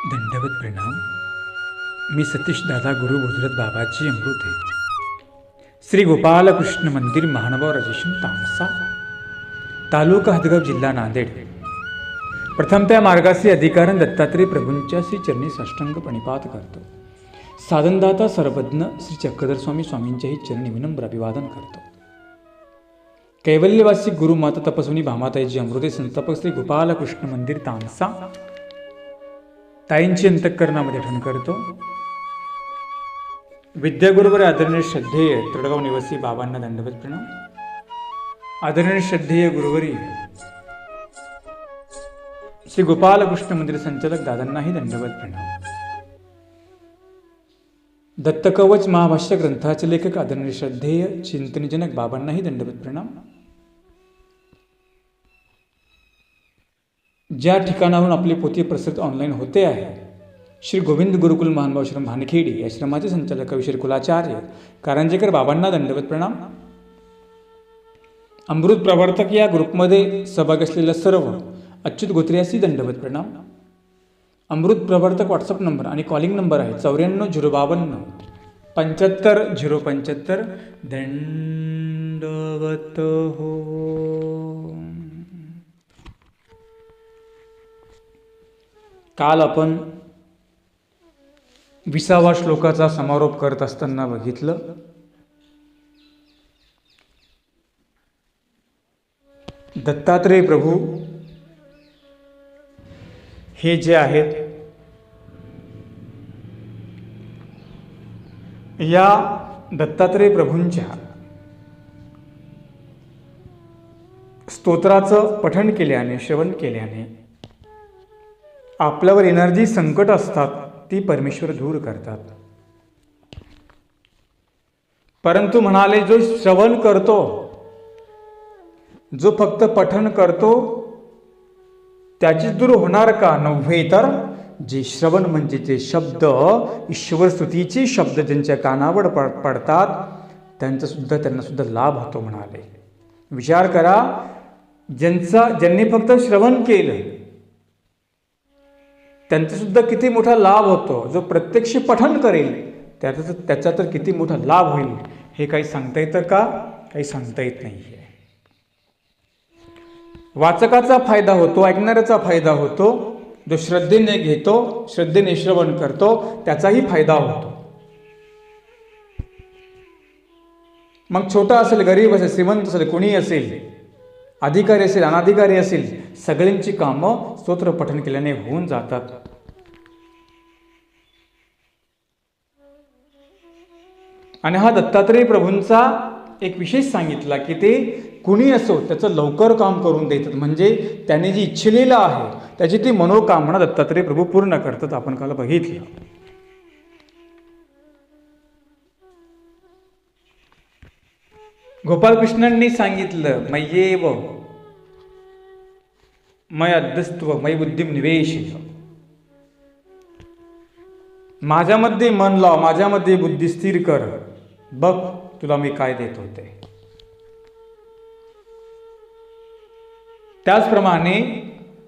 दंडवत प्रणाम. मी सतीश दादा गुरु भोजरथ बाबाची अमृत आहे. श्री गोपालकृष्ण मंदिर महानुभाव राजेश्वर तामसा, तालुका हदगाव, जिल्हा नांदेड. प्रथम त्या मार्गाचे अधिकारण दत्तात्रय प्रभूंच्या श्री चरणी साष्टांग प्रणिपात करतो. साधनदाता सर्वज्ञ श्री चक्रधर स्वामी स्वामींच्याही चरणी विनम्र अभिवादन करतो. कैवल्यवासी गुरुमाता तपस्विनी भामाताईची अमृते संस्थापक श्री गोपालकृष्ण मंदिर तामसा ताईंची अंतःकरणामध्ये आठवण करतो. विद्यागुरुवर आदरणीय श्रद्धेय तडगाव निवासी बाबांना दंडवत प्रणाम. आदरणीय श्रद्धेय गुरुवरी श्री गोपालकृष्ण मंदिर संचालक दादांनाही दंडवत प्रणाम. दत्तकवच महाभाष्य ग्रंथाचे लेखक आदरणीय श्रद्धेय चिंतनजनक बाबांनाही दंडवत प्रणाम. ज्या ठिकाणाहून आपली पोथी प्रसारित ऑनलाईन होते आहे, श्री गोविंद गुरुकुल महानुभाव आश्रम भानखेडी या आश्रमाचे संचालक कविश्री कुलाचार्य कारंजेकर बाबांना दंडवत प्रणाम. अमृत प्रवर्तक या ग्रुपमध्ये सहभागी असलेल्या सर्व अच्युत गोत्र्यासी दंडवत प्रणाम. अमृत प्रवर्तक व्हॉट्सअप नंबर आणि कॉलिंग नंबर आहे 94 052 75 075. दंडवत हो. काल आपण 20वा श्लोकाचा समारोप करत असताना बघितलं, दत्तात्रय प्रभू हे जे आहेत, या दत्तात्रय प्रभूंच्या स्तोत्राचं पठण केल्याने, श्रवण केल्याने आपल्यावर येणारी जी संकट असतात ती परमेश्वर दूर करतात. परंतु म्हणाले, जो श्रवण करतो, जो फक्त पठण करतो, त्याची दूर होणार का? नव्हे तर जे श्रवण म्हणजे जे शब्द, ईश्वर स्तुतीचे शब्द ज्यांच्या कानावर पडतात त्यांना सुद्धा लाभ होतो म्हणाले. विचार करा, ज्यांनी फक्त श्रवण केलं त्यांचा सुद्धा किती मोठा लाभ होतो. जो प्रत्यक्ष पठण करेल त्याचा तर किती मोठा लाभ होईल, हे काही सांगता येतं का? काही सांगता येत नाही. वाचकाचा फायदा होतो, ऐकणाऱ्याचा फायदा होतो, जो श्रद्धेने घेतो, श्रद्धेने श्रवण करतो त्याचाही फायदा होतो. मग छोटा असेल, गरीब असेल, श्रीमंत असेल, कोणी असेल, अधिकारी असेल, अनाधिकारी असेल, सगळ्यांची कामं स्तोत्र पठण केल्याने होऊन जातात. आणि हा दत्तात्रय प्रभूंचा एक विशेष सांगितला की ते कुणी असो त्याचं लवकर काम करून देतात. म्हणजे त्याने जी इच्छिलेलं आहे त्याची ती मनोकामना दत्तात्रय प्रभू पूर्ण करतात. आपण काल बघितलं. गोपालकृष्णांनी सांगितलं, मय्येव मय अध्यस्त्व मय बुद्धिम निवेश. माझ्यामध्ये मन लाव, माझ्यामध्ये बुद्धी स्थिर कर, बघ तुला मी काय देत होते. त्याचप्रमाणे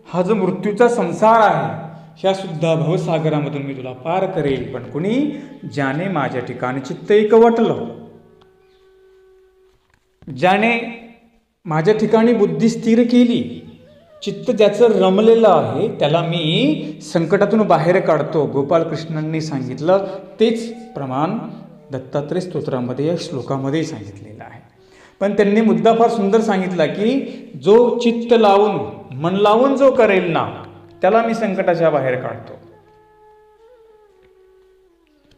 हा जो मृत्यूचा संसार आहे, ह्या सुद्धा भवसागरामधून मी तुला पार करेल, पण कुणी? ज्याने माझ्या ठिकाणी चित्त एकवटलं, ज्याने माझ्या ठिकाणी बुद्धी स्थिर केली, चित्त ज्याचं रमलेलं आहे त्याला मी संकटातून बाहेर काढतो. गोपालकृष्णांनी सांगितलं तेच प्रमाण दत्तात्रय स्तोत्रामध्ये या श्लोकामध्ये सांगितलेलं आहे. पण त्यांनी मुद्दा फार सुंदर सांगितला की जो चित्त लावून, मन लावून जो करेल ना त्याला मी संकटाच्या बाहेर काढतो.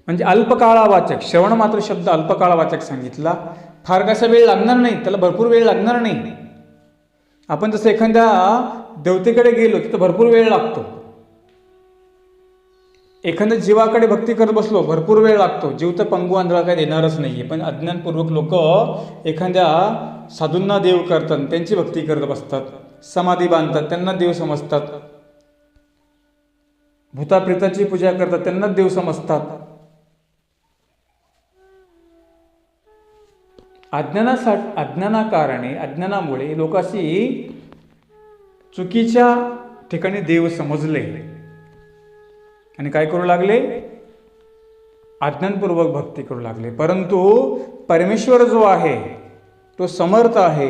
म्हणजे अल्पकाळावाचक, श्रवण मात्र शब्द अल्पकाळावाचक सांगितला. फार कसा वेळ लागणार नाही, त्याला भरपूर वेळ लागणार नाही. आपण जसं एखाद्या देवतेकडे गेलो तिथं भरपूर वेळ लागतो. एखाद्या जीवाकडे भक्ती करत बसलो भरपूर वेळ लागतो. जीव तर पंगू आंधळा काय देणारच नाहीये. पण अज्ञानपूर्वक लोक एखाद्या साधूंना देव करतात, त्यांची भक्ती करत बसतात, समाधी बांधतात, त्यांना देव समजतात, भूताप्रेताची पूजा करतात, त्यांना देव समजतात. अज्ञानाकारणे, अज्ञानामुळे लोकांशी चुकीच्या ठिकाणी देव समजले. आणि काय करू लागले? अज्ञानपूर्वक भक्ती करू लागले. परंतु परमेश्वर जो आहे तो समर्थ आहे.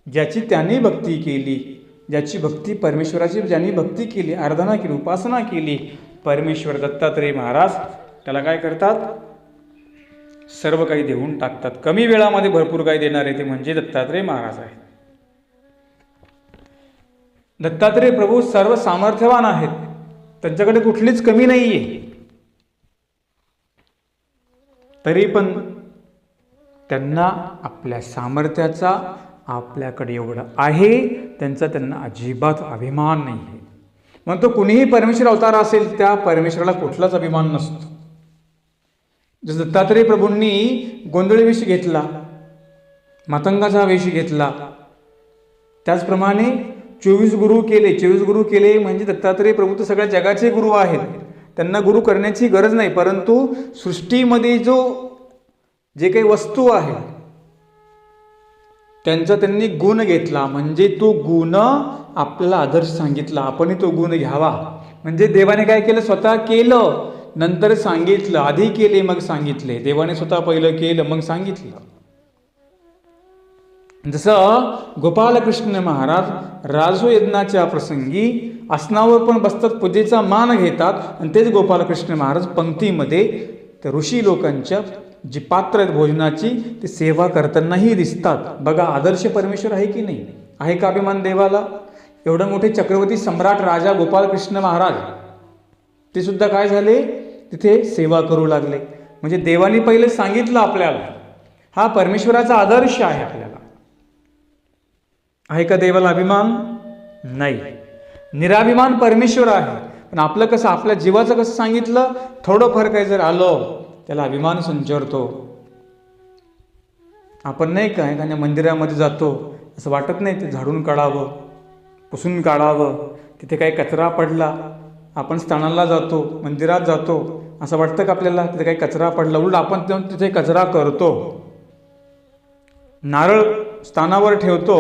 ज्याची त्यांनी भक्ती केली, ज्याची भक्ती परमेश्वराची ज्यांनी भक्ती केली, आराधना केली, उपासना केली, परमेश्वर दत्तात्रेय महाराज त्याला काय करतात? सर्व काही देऊन टाकतात. कमी वेळामध्ये भरपूर काही देणारे ते म्हणजे दत्तात्रेय महाराज आहेत. दत्तात्रेय प्रभू सर्व सामर्थ्यवान आहेत, त्यांच्याकडे कुठलीच कमी नाहीये. तरी पण त्यांना आपल्या सामर्थ्याचा आपल्याकडे एवढं आहे त्यांना अजिबात अभिमान नाही आहे. मग तो कुणीही परमेश्वर अवतार असेल त्या परमेश्वराला कुठलाच अभिमान नसतो. जसं दत्तात्रेय प्रभूंनी गोंधळी वेश घेतला, मातंगाचा वेश घेतला, त्याचप्रमाणे 24 गुरु केले. 24 गुरु केले म्हणजे दत्तात्रेय प्रभू तर सगळ्या जगाचे गुरु आहेत, त्यांना गुरु करण्याची गरज नाही. परंतु सृष्टीमध्ये जे काही वस्तू आहे त्यांचा त्यांनी गुण घेतला, म्हणजे तो गुण आपल्याला आदर्श सांगितला, आपणही तो गुण घ्यावा. म्हणजे देवाने काय केलं? स्वतः केलं नंतर सांगितलं. आधी केले मग सांगितले. देवाने स्वतः पहिलं केलं मग सांगितलं. जसं गोपालकृष्ण महाराज राजो यज्ञाच्या प्रसंगी आसनावर पण बसतात, पूजेचा मान घेतात, आणि तेच गोपालकृष्ण महाराज पंक्तीमध्ये त्या ऋषी लोकांच्या जी पात्र आहेत भोजनाची ती सेवा करतानाही दिसतात. बघा, आदर्श परमेश्वर आहे की नाही? आहे का अभिमान देवाला? एवढे मोठे चक्रवर्ती सम्राट राजा गोपालकृष्ण महाराज ते सुद्धा काय झाले? तिथे सेवा करू लागले. म्हणजे देवाने पहिले सांगितलं आपल्याला, हा परमेश्वराचा आदर्श आहे आपल्याला. आहे का देवाला अभिमान? नाही. निराभिमान परमेश्वर आहे. पण आपलं कसं, आपल्या जीवाचं कसं सांगितलं? थोडं फरक आहे जर आलं त्याला अभिमान संचारतो. आपण नाही का एखाद्या मंदिरामध्ये जातो, असं वाटत नाही ते झाडून काढावं, पुसून काढावं, तिथे काही कचरा पडला, आपण स्थानाला जातो, मंदिरात जातो, असं वाटतं का आपल्याला तिथे काही कचरा पडला? उलट आपण तिथे कचरा करतो. नारळ स्थानावर ठेवतो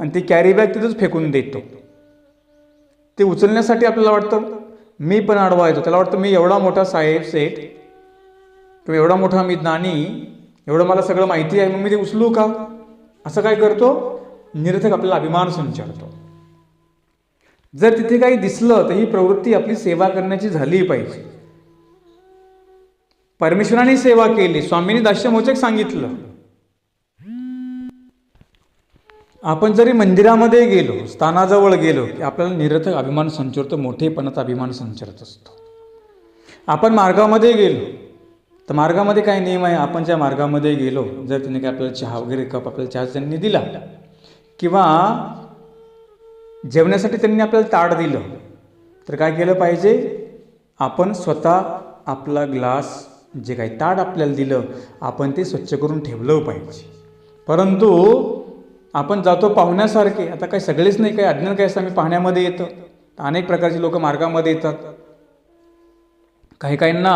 आणि ती कॅरी बॅग तिथंच फेकून देतो. ते उचलण्यासाठी आपल्याला वाटतं मी पण आडवा येतो, त्याला वाटतं मी एवढा मोठा साहेब सेठ किंवा एवढा मोठा मी ज्ञानी, एवढं मला सगळं माहिती आहे, मग मी ते उचलू का? असं काय करतो? निरर्थक आपल्याला अभिमान संचारतो. जर तिथे काही दिसलं तर ही प्रवृत्ती आपली सेवा करण्याची झाली पाहिजे. परमेश्वराने सेवा केली, स्वामींनी दास्यमोचक सांगितलं. आपण जरी मंदिरामध्ये गेलो, स्थानाजवळ गेलो की आपल्याला निरर्थक अभिमान संचारतो, मोठेपणाचा अभिमान संचारत असतो. आपण मार्गामध्ये गेलो तर मार्गामध्ये काय नियम आहे? आपण ज्या मार्गामध्ये गेलो, जर त्यांनी काय आपल्याला चहा वगैरे कप आपल्याला चहा त्यांनी दिला किंवा जेवण्यासाठी त्यांनी आपल्याला ताट दिलं तर काय केलं पाहिजे? आपण स्वतः आपला ग्लास, जे काही ताट आपल्याला दिलं, आपण ते स्वच्छ करून ठेवलं पाहिजे. परंतु आपण जातो पाहुण्यासारखे, आता काही सगळेच नाही, काही अज्ञान काय असतं, आम्ही पाहण्यामध्ये येतं. अनेक प्रकारचे लोक मार्गामध्ये येतात. काही काहींना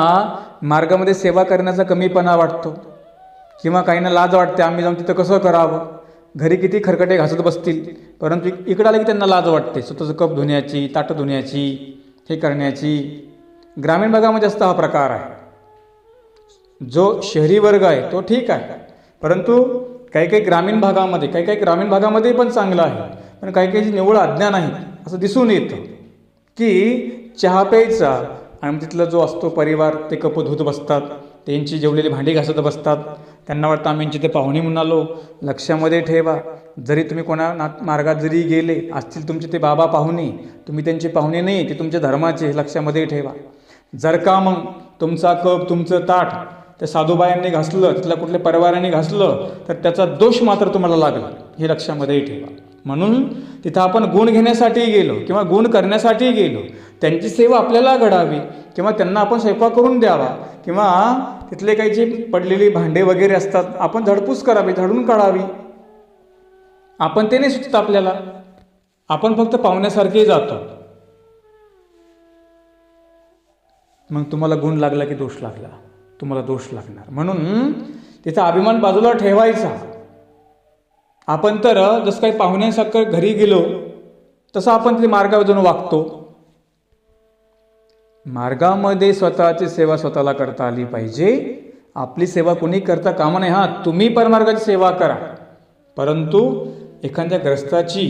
मार्गामध्ये सेवा करण्याचा कमीपणा वाटतो किंवा काहींना लाज वाटते, आम्ही जाऊन तिथं कसं करावं, घरी किती खरकटे घासत बसतील. परंतु इकडं आलं की त्यांना लाज वाटते, स्वतःचं कप धुण्याची, ताटं धुण्याची, हे करण्याची. ग्रामीण भागामध्ये जास्त हा प्रकार आहे. जो शहरी वर्ग आहे तो ठीक आहे, परंतु काही काही ग्रामीण भागामध्ये पण चांगलं आहे. पण काही काही निव्वळ अज्ञान आहे असं दिसून येतं की चहा प्यायचा आणि तिथला जो असतो परिवार ते कप धुत बसतात, त्यांची जेवलेली भांडी घासत बसतात. त्यांना वाटतं आम्ही यांची ते पाहुणे म्हणून आलो. लक्षामध्ये ठेवा, जरी तुम्ही कोणा मार्गात जरी गेले असतील तुमचे ते बाबा पाहुणे, तुम्ही त्यांचे पाहुणे नाही, ते तुमच्या धर्माचे, लक्षामध्ये ठेवा. जर का मग तुमचा कप, तुमचं ताट त्या साधूबायांनी घासलं, तिथल्या कुठल्या परिवाराने घासलं तर त्याचा दोष मात्र तुम्हाला लागला, हे लक्षामध्ये ठेवा. म्हणून तिथं आपण गुण घेण्यासाठी गेलो किंवा गुण करण्यासाठी गेलो, त्यांची सेवा आपल्याला घडावी किंवा त्यांना आपण स्वयंपाक करून द्यावा किंवा तिथले काही जे पडलेली भांडे वगैरे असतात आपण झाडपूस करावी, झाडून काढावी. आपण ते नाही सुचत आपल्याला, आपण फक्त पाहुण्यासारखे जातो. मग तुम्हाला गुण लागला की दोष लागला, तुम्हाला दोष लागणार. म्हणून तिचा अभिमान बाजूला ठेवायचा. आपण तर जसं काही पाहुण्यांसारखं घरी गेलो तसं आपण ते मार्गावर जाऊन वागतो. मार्गामध्ये स्वतःची सेवा स्वतःला करता आली पाहिजे. आपली सेवा कोणी करता कामा नये. हां, तुम्ही परमार्गाची सेवा करा, परंतु एखाद्या ग्रस्ताची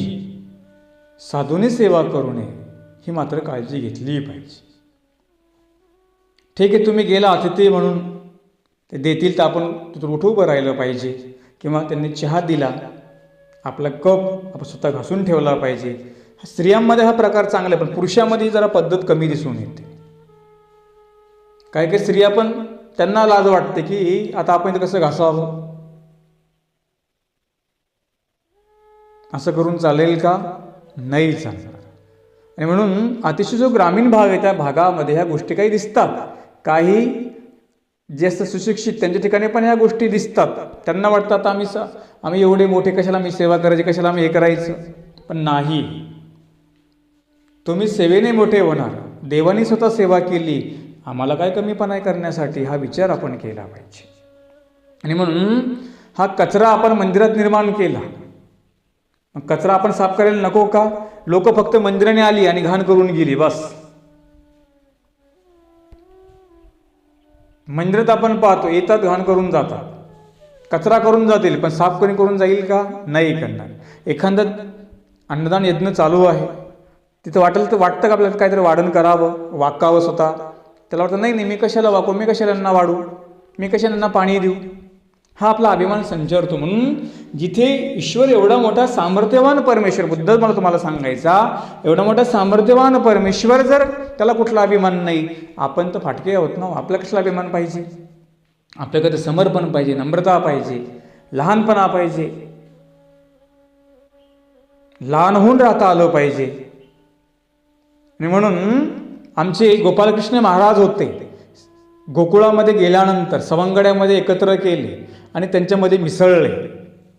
साधूने सेवा करू नये ही मात्र काळजी घेतली पाहिजे. ठीक आहे, तुम्ही गेला अतिथी म्हणून, ते देतील तर आपण तिथून उठू उभं राहिलं पाहिजे, किंवा त्यांनी चहा दिला, आपला कप आपण स्वतः घासून ठेवला पाहिजे. स्त्रियांमध्ये हा प्रकार चांगला आहे, पण पुरुषामध्ये जरा पद्धत कमी दिसून येते. काही काही स्त्रिया पण त्यांना लाज वाटते की आता आपण इथं कसं घासावं, असं करून चालेल का? नाही चालणार. आणि म्हणून अतिशय जो ग्रामीण भाग आहे त्या भागामध्ये ह्या गोष्टी काही दिसतात. काही जे असतात सुशिक्षित त्यांच्या ठिकाणी पण ह्या गोष्टी दिसतात. त्यांना वाटतं आता आम्ही एवढे मोठे, कशाला आम्ही सेवा करायची, कशाला आम्ही हे करायचं. पण नाही, तुम्ही सेवेने मोठे होणार. देवाने स्वतः सेवा केली, आम्हाला काय कमीपणा करण्यासाठी, हा विचार आपण केला पाहिजे. आणि म्हणून हा कचरा आपण मंदिरात निर्माण केला. कचरा आपण साफ करायला नको का? लोक फक्त मंदिराने आली आणि घाण करून गेली, बस. मंदिरात आपण पाहतो, येतात घाण करून जातात, कचरा करून जातील, पण साफ करून जाईल का? नाही करणार. एखादं अन्नदान यज्ञ चालू आहे, तिथं वाटतं का आपल्याला काहीतरी वाढण करावं, वाकावं स्वतः. त्याला वाटतं नाही, मी कशाला वाकू, मी कशाला यांना वाढू, मी कशाला यांना पाणी देऊ. हा आपला अभिमान संचारतो. म्हणून जिथे ईश्वर एवढा मोठा सामर्थ्यवान परमेश्वर, बुद्ध मला तुम्हाला सांगायचा, एवढा मोठा सामर्थ्यवान परमेश्वर, जर त्याला कुठला अभिमान नाही, आपण तर फाटके आहोत ना. आपल्याला कसला अभिमान पाहिजे? आपल्याकडे समर्पण पाहिजे, नम्रता पाहिजे, लहानपणा पाहिजे, लहान होऊन राहता आलं पाहिजे. आणि म्हणून आमचे गोपालकृष्ण महाराज होते, गोकुळामध्ये गेल्यानंतर सवंगड्यामध्ये एकत्र केले आणि त्यांच्यामध्ये मिसळले.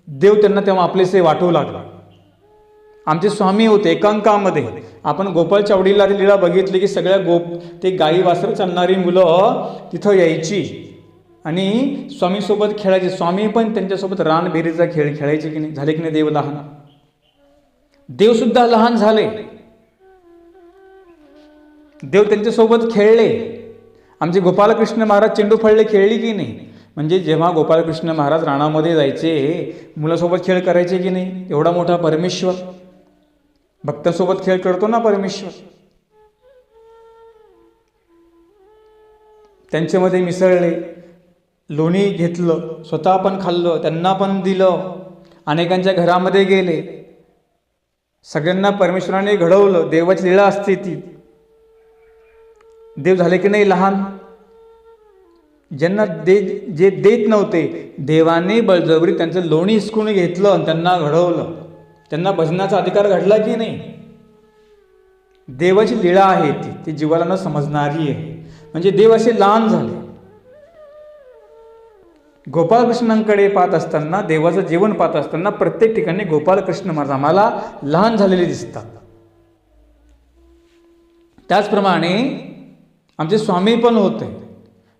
देव त्यांना तेव्हा आपलेसे वाटू लागला. आमचे स्वामी होते एकांकामध्ये. आपण गोपाल चावडीला लीला बघितली की सगळ्या ते गाई वासरं चालणारी मुलं तिथं यायची आणि स्वामीसोबत खेळायचे. स्वामी पण त्यांच्यासोबत रानबेरीचा खेळ खेळायचे की नाही? झाले की नाही देव लहान? देवसुद्धा लहान झाले, देव त्यांच्यासोबत खेळले. आमचे गोपालकृष्ण महाराज चेंडू फळले खेळली की नाही? म्हणजे जेव्हा गोपालकृष्ण महाराज राणामध्ये जायचे, मुलासोबत खेळ करायचे की नाही? एवढा मोठा परमेश्वर भक्तांसोबत खेळ करतो ना परमेश्वर. त्यांच्यामध्ये मिसळले, लोणी घेतलं, स्वतः पण खाल्लं, त्यांना पण दिलं, अनेकांच्या घरामध्ये गेले, सगळ्यांना परमेश्वराने घडवलं. देवाची लीला असते ती. देव झाले की नाही लहान? ज्यांना जे देत नव्हते, देवाने बळजबरी त्यांचं लोणी हिसकून घेतलं आणि त्यांना घडवलं. त्यांना भजनाचा अधिकार घडला की नाही? देवाची लीळा आहे ती जीवाला न समजणारी आहे. म्हणजे देव असे लहान झाले. गोपालकृष्णांकडे पाहत असताना, देवाचं जीवन पाहत असताना प्रत्येक ठिकाणी गोपालकृष्ण महाराज आम्हाला लहान झालेले दिसतात. त्याचप्रमाणे आमचे स्वामी पण होते.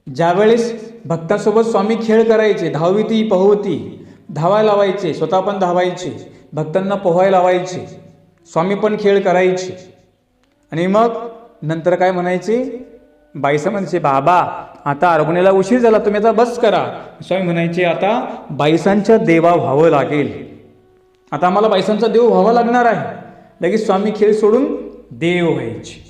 ज्यावेळेस भक्तांसोबत स्वामी खेळ करायचे, धावती पोहवती, धावायला लावायचे, स्वतः पण धावायचे, भक्तांना पोहायला लावायचे, स्वामी पण खेळ करायचे. आणि मग नंतर काय म्हणायचे? बाईसा म्हणायचे, बाबा आता अर्पणेला उशीर झाला, तुम्ही आता बस करा. स्वामी म्हणायचे, आता बाईसांच्या देवा व्हावं लागेल, आता आम्हाला बाईसांचा देव व्हावा लागणार आहे. लगेच स्वामी खेळ सोडून देव व्हायचे.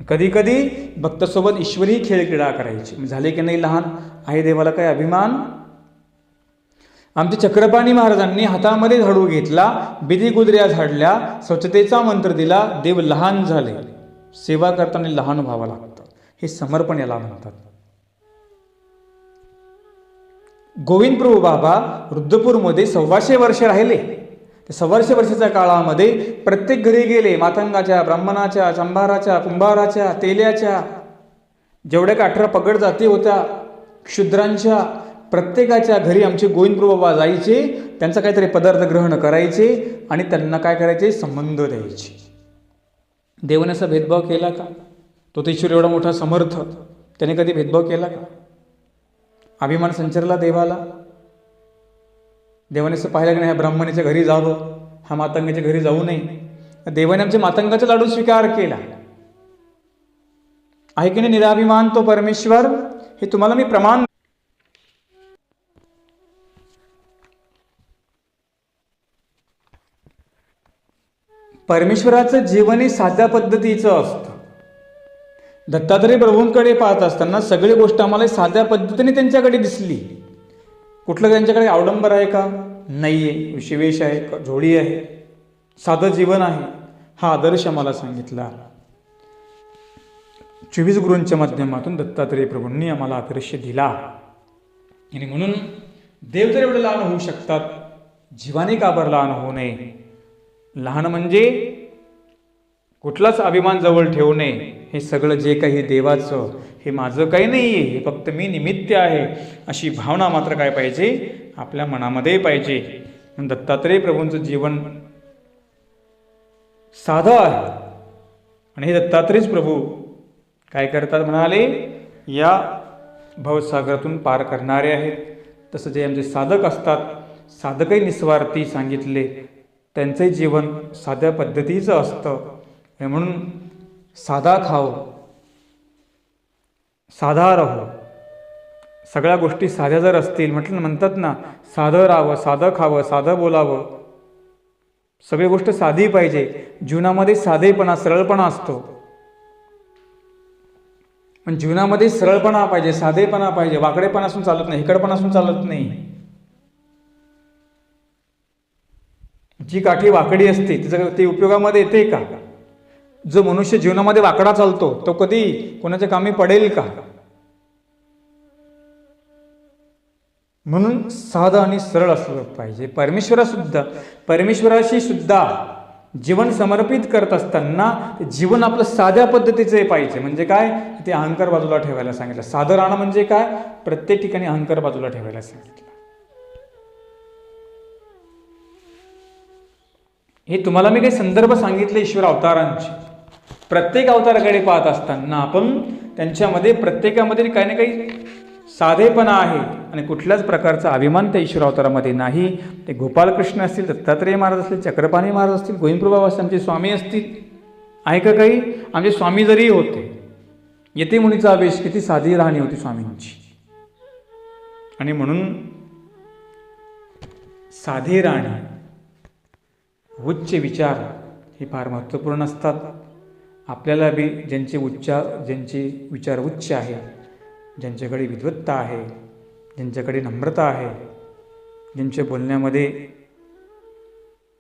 कधी कधी भक्तासोबत ईश्वरी खेळ क्रीडा करायची. झाले की नाही लहान? आहे देवाला काय अभिमान? आमचे चक्रपाणी महाराजांनी हातामध्ये झाडू घेतला, बिदी गुदऱ्या झाडल्या, स्वच्छतेचा मंत्र दिला, देव लहान झाले. सेवा करताना लहान व्हावं लागतं, हे समर्पण याला म्हणतात. गोविंद प्रभू बाबा रुद्रपूरमध्ये 125 वर्ष राहिले. 125 वर्षाच्या काळामध्ये प्रत्येक घरी गेले. मातंगाच्या, ब्राह्मणाच्या, चंभाराच्या, कुंभाराच्या, तेल्याच्या, जेवढ्या का 18 पगड जाती होत्या क्षुद्रांच्या, प्रत्येकाच्या घरी आमचे गोविंद प्रभू बाबा जायचे. त्यांचा काहीतरी पदार्थ ग्रहण करायचे आणि त्यांना काय करायचे? संबंध द्यायचे. देवाने असा भेदभाव केला का? तो तर ईश्वर एवढा मोठा समर्थ, त्याने कधी भेदभाव केला का? अभिमान संचारला देवाला? देवाने असं पाहिलं की नाही, ह्या ब्राह्मणाच्या घरी जावं, हा मातंगाच्या घरी जाऊ नये. देवाने आमच्या मातंगाचा लाडू स्वीकार केला. आहे की नाही निराभिमान तो परमेश्वर, हे तुम्हाला मी प्रमाण. परमेश्वराचं जीवन हे साध्या पद्धतीचं असतं. दत्तात्रय प्रभूंकडे पाहत असताना सगळी गोष्ट आम्हाला साध्या पद्धतीने त्यांच्याकडे दिसली. कुठलं त्यांच्याकडे अवडंबर आहे का? नाही आहे. विशेष आहे का? झोळी आहे. साधं जीवन आहे. हा आदर्श आम्हाला सांगितला 24 गुरूंच्या माध्यमातून दत्तात्रय प्रभूंनी आम्हाला आदर्श दिला. आणि म्हणून देव तर एवढे लहान होऊ शकतात, जीवाने का बरं लहान होऊ नये? लहान म्हणजे कुठलाच अभिमान जवळ ठेवू नये. हे सगळं जे काही देवाचं, हे माझं काही नाही आहे, हे फक्त मी निमित्त आहे, अशी भावना मात्र काय पाहिजे? आपल्या मनामध्ये पाहिजे. दत्तात्रय प्रभूंचं जीवन साधं आहे. आणि हे दत्तात्रेयच प्रभू काय करतात म्हणाले? या भवसागरातून पार करणारे आहेत. तसं जे आमचे साधक असतात, साधकही निस्वार्थी सांगितले, त्यांचंही जीवन साध्या पद्धतीचं असतं. म्हणून साधा खावं, साधा राहावं. सगळ्या गोष्टी साध्या जर असतील, म्हणतात ना, साधं राहावं, साधं खावं, साधं बोलावं, सगळी गोष्ट साधी पाहिजे. जीवनामध्ये साधेपणा, सरळपणा असतो. पण जीवनामध्ये सरळपणा पाहिजे, साधेपणा पाहिजे. वाकडेपणा असून चालत नाही, हिकडपणा असून चालत नाही. जी काठी वाकडी असते ती उपयोगामध्ये येते का? जो मनुष्य जीवनामध्ये वाकडा चालतो तो कधी कोणाच्या कामी पडेल का? म्हणून साधं आणि सरळ असलं पाहिजे. परमेश्वराशी सुद्धा जीवन समर्पित करत असताना जीवन आपलं साध्या पद्धतीचं पाहिजे. म्हणजे काय? ते अहंकार बाजूला ठेवायला सांगितलं. साधं राहणं म्हणजे काय? प्रत्येक ठिकाणी अहंकार बाजूला ठेवायला सांगितलं. हे तुम्हाला मी काही संदर्भ सांगितले ईश्वर अवतारांचे. प्रत्येक अवताराकडे पाहत असताना आपण त्यांच्यामध्ये प्रत्येकामध्ये काही ना काही साधेपणा आहे. आणि कुठल्याच प्रकारचा अभिमान त्या ईश्वर अवतारामध्ये नाही. ते गोपालकृष्ण असतील, दत्तात्रेय महाराज असतील, चक्रपाणी महाराज असतील, गोविंदप्रभू असतील, आमचे स्वामी असतील, आहे का काही? आमचे स्वामी जरी होते, येते मुनीचा आवेश, किती साधी राहणी होती स्वामींची. आणि म्हणून साधे राहणे, उच्च विचार हे फार महत्त्वपूर्ण असतात. आपल्याला बी ज्यांचे विचार उच्च आहे, ज्यांच्याकडे विद्वत्ता आहे, ज्यांच्याकडे नम्रता आहे, ज्यांच्या बोलण्यामध्ये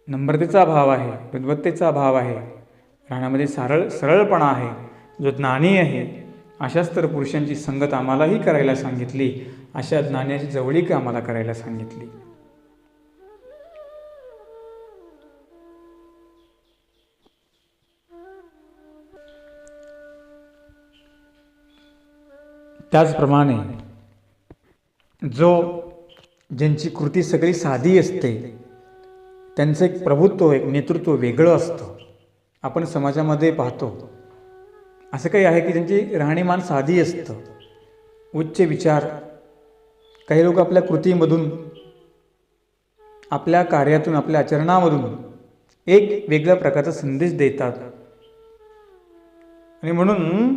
नम्रतेचा भाव आहे, विद्वत्तेचा भाव आहे, राहण्यामध्ये सरळपणा आहे, जो ज्ञानी आहे, अशाच तर पुरुषांची संगत आम्हालाही करायला सांगितली. अशा ज्ञानाची जवळीक आम्हाला करायला सांगितली. त्याचप्रमाणे ज्यांची कृती सगळी साधी असते, त्यांचं एक प्रभुत्व, एक नेतृत्व वेगळं असतं. आपण समाजामध्ये पाहतो असं काही आहे की ज्यांची राहणीमान साधी असतं, उच्च विचार. काही लोक आपल्या कृतीमधून, आपल्या कार्यातून, आपल्या आचरणामधून एक वेगळ्या प्रकारचा संदेश देतात. आणि म्हणून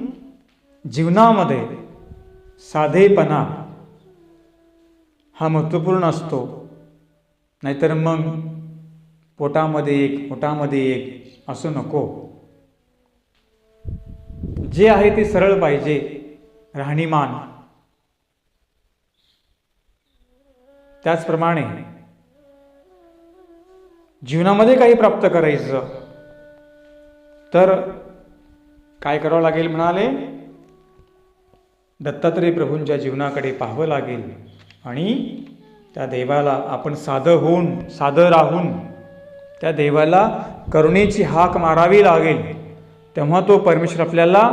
जीवनामध्ये साधेपणा हा महत्त्वपूर्ण असतो. नाहीतर मग पोटामध्ये एक असं नको. जे आहे ते सरळ पाहिजे राहणीमान. त्याचप्रमाणे जीवनामध्ये काही प्राप्त करायचं तर काय करावं लागेल म्हणाले? दत्तात्रय प्रभूंच्या जीवनाकडे पाहावं लागेल. आणि त्या देवाला आपण साधं राहून त्या देवाला करुणेची हाक मारावी लागेल. तेव्हा तो परमेश्वर आपल्याला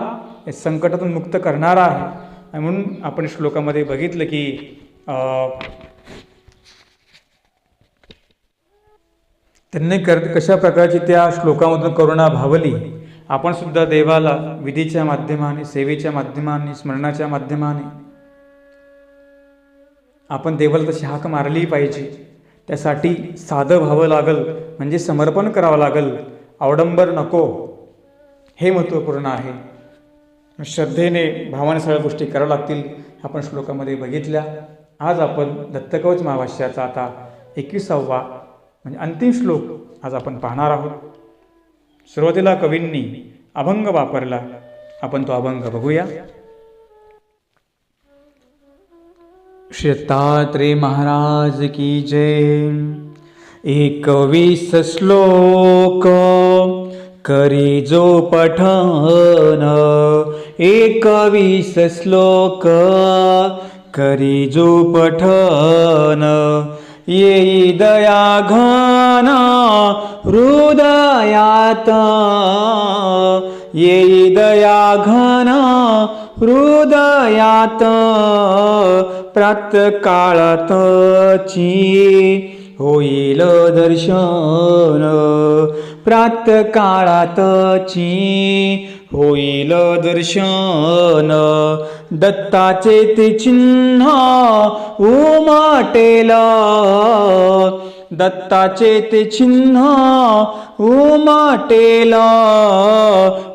संकटातून मुक्त करणारा आहे. आणि म्हणून आपण श्लोकामध्ये बघितलं की त्यांनी कशा प्रकारची त्या श्लोकामधून करुणा भावली. आपण सुद्धा देवाला विधीच्या माध्यमाने, सेवेच्या माध्यमाने, स्मरणाच्या माध्यमाने आपण देवाला तशी हाक मारली पाहिजे. त्यासाठी साधं व्हावं लागल, म्हणजे समर्पण करावं लागल, अवडंबर नको. हे महत्त्वपूर्ण आहे. श्रद्धेने भावाने सगळ्या गोष्टी कराव्या लागतील आपण श्लोकामध्ये बघितल्या. आज आपण दत्तकवच महाभाष्याचा आता 21वा म्हणजे अंतिम श्लोक आज आपण पाहणार आहोत. सुरुवातीला कवींनी अभंग वापरला, आपण तो अभंग बघूया. श्री दत्तात्रेय महाराज की जय. 21 श्लोक करी जो पठन, 21 श्लोक करी जो पठन, येई दया घन हृदयात, येई दया घन हृदयात, प्रातःकाळातची होईल दर्शन, प्रातःकाळातची होईल दर्शन, दत्ताचे ते चिन्ह उमटेल, दत्ताचे ते चिन्ह उमटेल,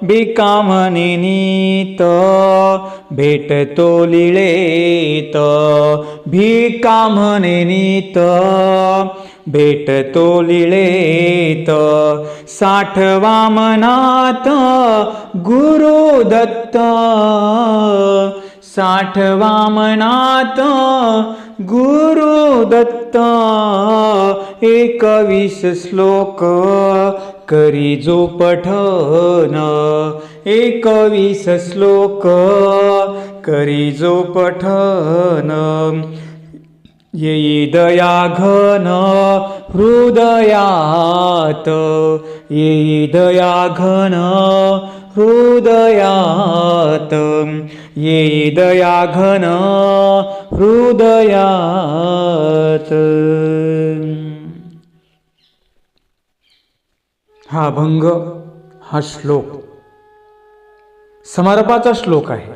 बिकामने नीत भेटतो लिळेत, भिकामने नीत भेटतो लिळेत, 60 वामनात गुरु दत्त, 60 वामनात गुरु दत्त, 21 श्लोक करी जो पठन, 21 श्लोक करी जो पठन, येई दया घन हृदयात, येई दया घन हृदयात, येई दया घन हृदयात. हा अभंग, हा श्लोक समारोपाचा श्लोक आहे.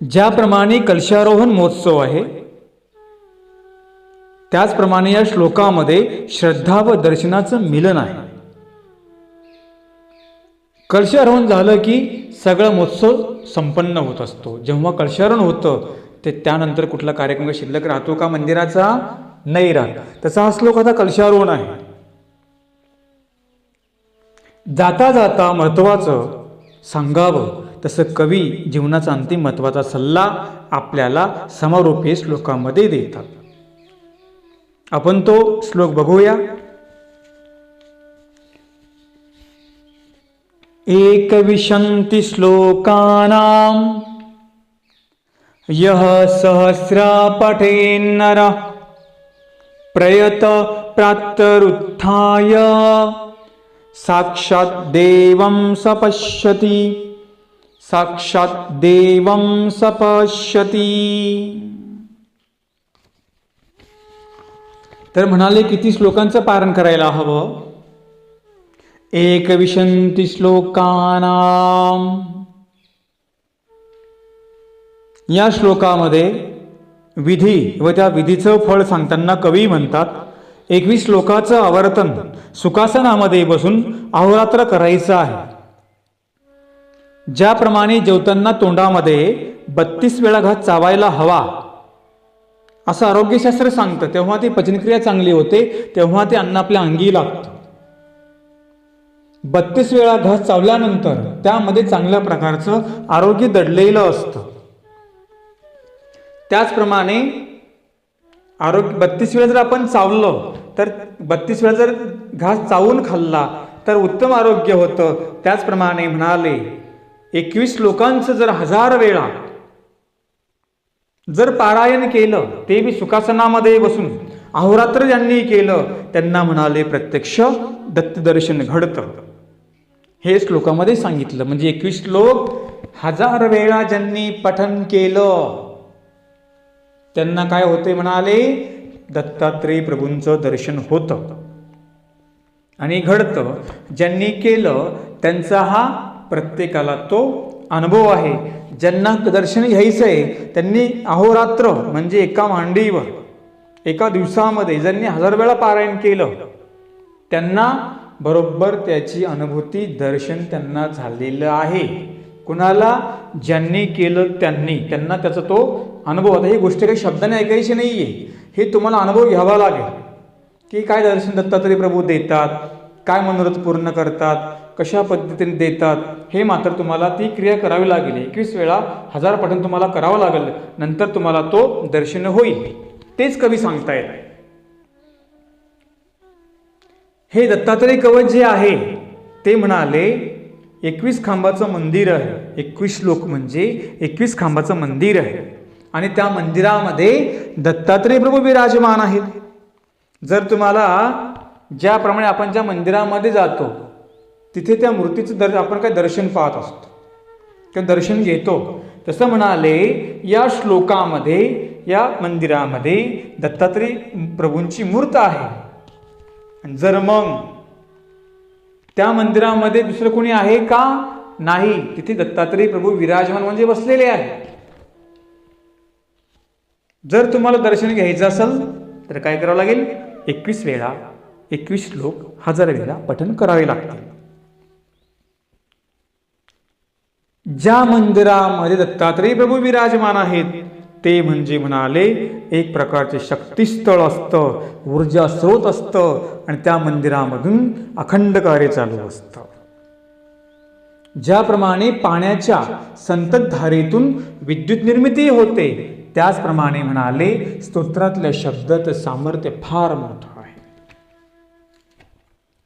ज्याप्रमाणे कलशारोहण महोत्सव आहे त्याचप्रमाणे या श्लोकामध्ये श्रद्धा व दर्शनाचं मिलन आहे. कलशारोहण झालं की सगळा महोत्सव संपन्न होत असतो. जेव्हा कलशारोहण होतं ते त्यानंतर कुठला कार्यक्रम शिल्लक राहतो का मंदिराचा? नाही राहत. तसा हा श्लोक आता कलशारोहण आहे. जाता जाता महत्वाचं सांगावं तसं कवी जीवनाचा अंतिम महत्वाचा सल्ला आपल्याला समारोपीय श्लोकामध्ये देतात. आपण तो श्लोक बघूया. 21 श्लोकानां यः सहस्र पठेन्नरः प्रयत प्रातरुत्थाय साक्षात् देवं सपश्यति, साक्षात् देवं सपश्यति. तर म्हणाले किती श्लोकांचं पारण करायला हवं? 21 श्लोकानां. या श्लोकामध्ये विधी व त्या विधीचं फळ सांगताना कवी म्हणतात 21 श्लोकाचं आवर्तन सुखासनामध्ये बसून अहोरात्र करायचं आहे. ज्याप्रमाणे जेवताना तोंडामध्ये 32 वेळा घास चावायला हवा असं आरोग्यशास्त्र सांगतं, तेव्हा ती पचनक्रिया चांगली होते, तेव्हा ते अन्न आपल्या अंगी लागतं. 32 वेळा घास चावल्यानंतर त्यामध्ये चांगल्या प्रकारचं आरोग्य दडलेलं असतं. त्याचप्रमाणे 32 वेळा जर आपण चावलं तर 32 वेळा जर घास चावून खाल्ला तर उत्तम आरोग्य होतं. त्याचप्रमाणे म्हणाले 21 श्लोकांचं जर 1000 वेळा जर पारायण केलं, ते बी सुखासनामध्ये बसून अहोरात्र ज्यांनी केलं त्यांना म्हणाले प्रत्यक्ष दत्तदर्शन घडतं. हे श्लोकामध्ये सांगितलं. म्हणजे 21 श्लोक 1000 वेळा ज्यांनी पठन केलं त्यांना काय होते म्हणाले? दत्तात्रेय प्रभूंचं दर्शन होतं आणि घडतं. ज्यांनी केलं त्यांचा हा प्रत्येकाला तो अनुभव आहे. ज्यांना दर्शन घ्यायचंय त्यांनी अहोरात्र म्हणजे एका मांडीवर एका दिवसामध्ये ज्यांनी 1000 वेळा पारायण केलं त्यांना बरोबर त्याची अनुभूती दर्शन त्यांना झालेलं आहे. कुणाला ज्यांनी केलं त्यांना त्याचा तो अनुभव. आता ही गोष्ट काही शब्दाने ऐकायची नाही आहे, हे तुम्हाला अनुभव घ्यावा लागेल की काय दर्शन दत्तात्रय प्रभू देतात, काय मनोरथ पूर्ण करतात, कशा पद्धतीने देतात, हे मात्र तुम्हाला ती क्रिया करावी लागेल. 21 वेळा 1000 पठण तुम्हाला करावं लागेल, नंतर तुम्हाला तो दर्शन होईल. तेच कवी सांगतायत. हे दत्तात्रय कवच जे आहे ते म्हणाले 21 खांबाचं मंदिर आहे. 21 श्लोक म्हणजे 21 खांबाचं मंदिर आहे आणि त्या मंदिरामध्ये दत्तात्रय प्रभू विराजमान आहेत. जर तुम्हाला ज्याप्रमाणे आपण ज्या मंदिरामध्ये जातो तिथे त्या मूर्तीचं आपण काय दर्शन पाहत असतो किंवा दर्शन घेतो, तसं म्हणाले या श्लोकामध्ये या मंदिरामध्ये दत्तात्रय प्रभूंची मूर्त आहे. जर मग त्या मंदिरामध्ये दुसरं कोणी आहे का? नाही, तिथे दत्तात्रय प्रभू विराजमान म्हणजे बसलेले आहे. जर तुम्हाला दर्शन घ्यायचं असेल तर काय करावं लागेल? 21 वेळा 21 श्लोक 1000 वेळा पठण करावे लागतील. ज्या मंदिरामध्ये दत्तात्रय प्रभू विराजमान आहेत ते म्हणजे म्हणाले एक प्रकारचे शक्तिस्थळ असतं, ऊर्जा स्रोत असतं आणि त्या मंदिरामधून अखंड कार्य चालू असतं. ज्याप्रमाणे पाण्याच्या संततधारेतून विद्युत निर्मिती होते, त्याचप्रमाणे म्हणाले स्तोत्रातल्या शब्दात सामर्थ्य फार मोठं आहे.